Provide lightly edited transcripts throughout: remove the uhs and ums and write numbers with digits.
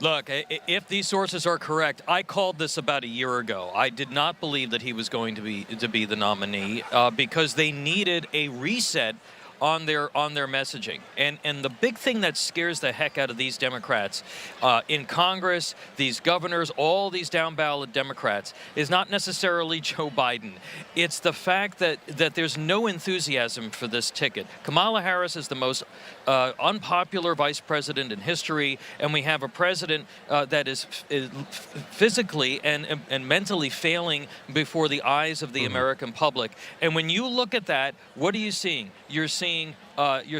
Look, if these sources are correct, I called this about a year ago. I did not believe that he was going to be the nominee because they needed a reset on their messaging. And the big thing that scares the heck out of these Democrats in Congress, these governors, all these down ballot Democrats, is not necessarily Joe Biden. It's the fact that there's no enthusiasm for this ticket. Kamala Harris is the most unpopular vice president in history, and we have a president that is physically and mentally failing before the eyes of the American public. And when you look at that, what are you seeing? You're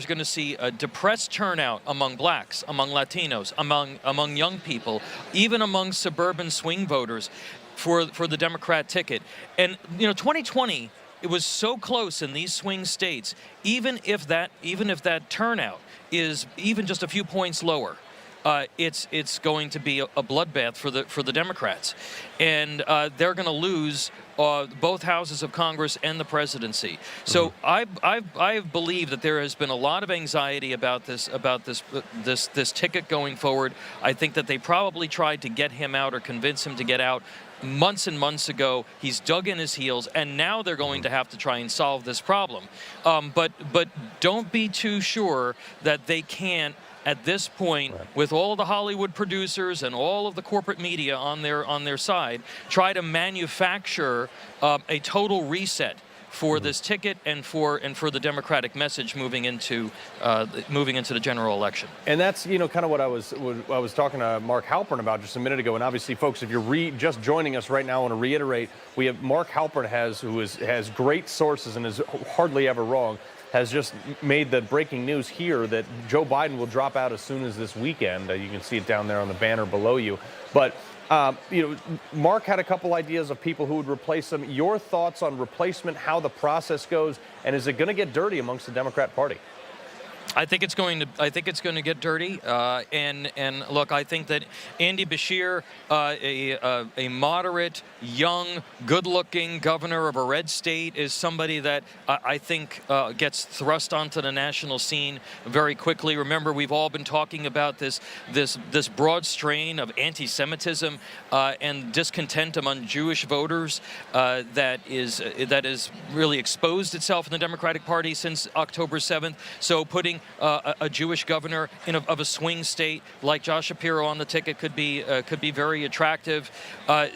going to see a depressed turnout among blacks, among Latinos, among young people, even among suburban swing voters for the Democrat ticket. And 2020, it was so close in these swing states. Even if that turnout is even just a few points lower, it's going to be a bloodbath for the Democrats, and they're going to lose both houses of Congress and the presidency. So I believe that there has been a lot of anxiety about this ticket going forward. I think that they probably tried to get him out or convince him to get out months and months ago. He's dug in his heels, and now they're going to have to try and solve this problem. But don't be too sure that they can't, at this point, with all the Hollywood producers and all of the corporate media on their side, try to manufacture a total reset for this ticket and for the Democratic message moving into the general election. And that's kind of what I was talking to Mark Halpern about just a minute ago. And obviously, folks, if you're just joining us right now, I want to reiterate, we have Mark Halpern has great sources and is hardly ever wrong. Has just made the breaking news here that Joe Biden will drop out as soon as this weekend. You can see it down there on the banner below you. But, Mark had a couple ideas of people who would replace him. Your thoughts on replacement, how the process goes, and is it going to get dirty amongst the Democrat Party? I think it's going to get dirty, and look, I think that Andy Beshear, a moderate, young, good-looking governor of a red state, is somebody that I think gets thrust onto the national scene very quickly. Remember, we've all been talking about this broad strain of anti-Semitism and discontent among Jewish voters that is really exposed itself in the Democratic Party since October 7th. So putting a Jewish governor of a swing state like Josh Shapiro on the ticket could be very attractive.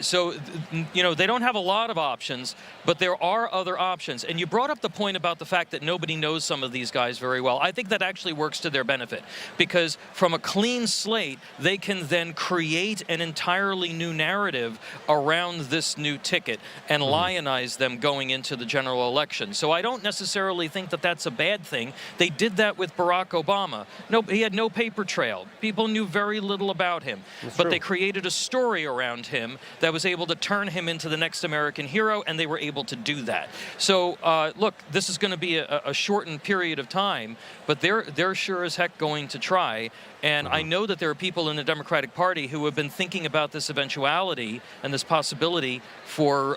So they don't have a lot of options, but there are other options. And you brought up the point about the fact that nobody knows some of these guys very well. I think that actually works to their benefit, because from a clean slate, they can then create an entirely new narrative around this new ticket and lionize them going into the general election. So I don't necessarily think that that's a bad thing. They did that with Barack Obama. No, he had no paper trail. People knew very little about him. But they created a story around him that was able to turn him into the next American hero, and they were able to do that. So, look, this is going to be a shortened period of time, but they're sure as heck going to try. And I know that there are people in the Democratic Party who have been thinking about this eventuality and this possibility for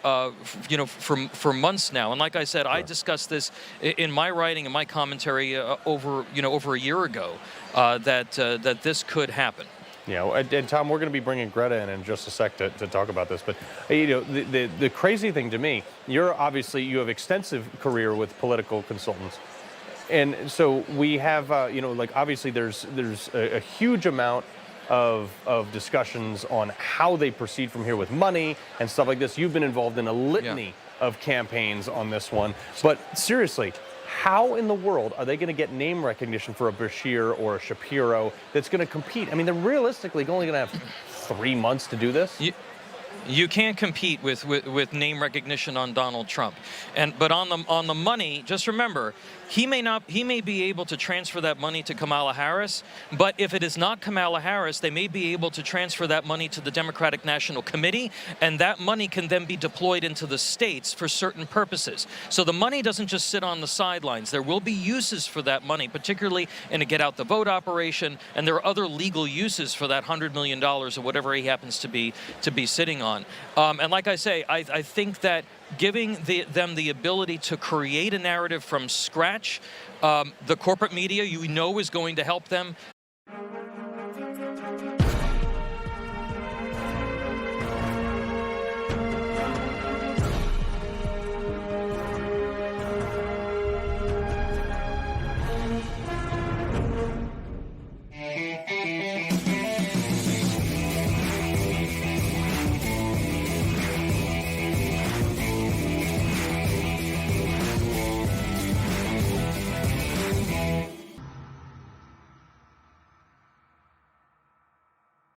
months now. And like I said, I discussed this in my writing and my commentary over a year ago that this could happen. Yeah, and Tom, we're going to be bringing Greta in just a sec to talk about this. But the crazy thing to me, you have extensive career with political consultants. And so we have, obviously there's a huge amount of discussions on how they proceed from here with money and stuff like this. You've been involved in a litany of campaigns on this one. But seriously, how in the world are they going to get name recognition for a Beshear or a Shapiro that's going to compete? I mean, they're realistically only going to have 3 months to do this. You can't compete with name recognition on Donald Trump, but on the money, just remember, he may be able to transfer that money to Kamala Harris, but if it is not Kamala Harris, they may be able to transfer that money to the Democratic National Committee, and that money can then be deployed into the states for certain purposes. So the money doesn't just sit on the sidelines. There will be uses for that money, particularly in a get out the vote operation, and there are other legal uses for that $100 million or whatever he happens to be sitting on. And like I say, I think that giving them the ability to create a narrative from scratch, the corporate media, is going to help them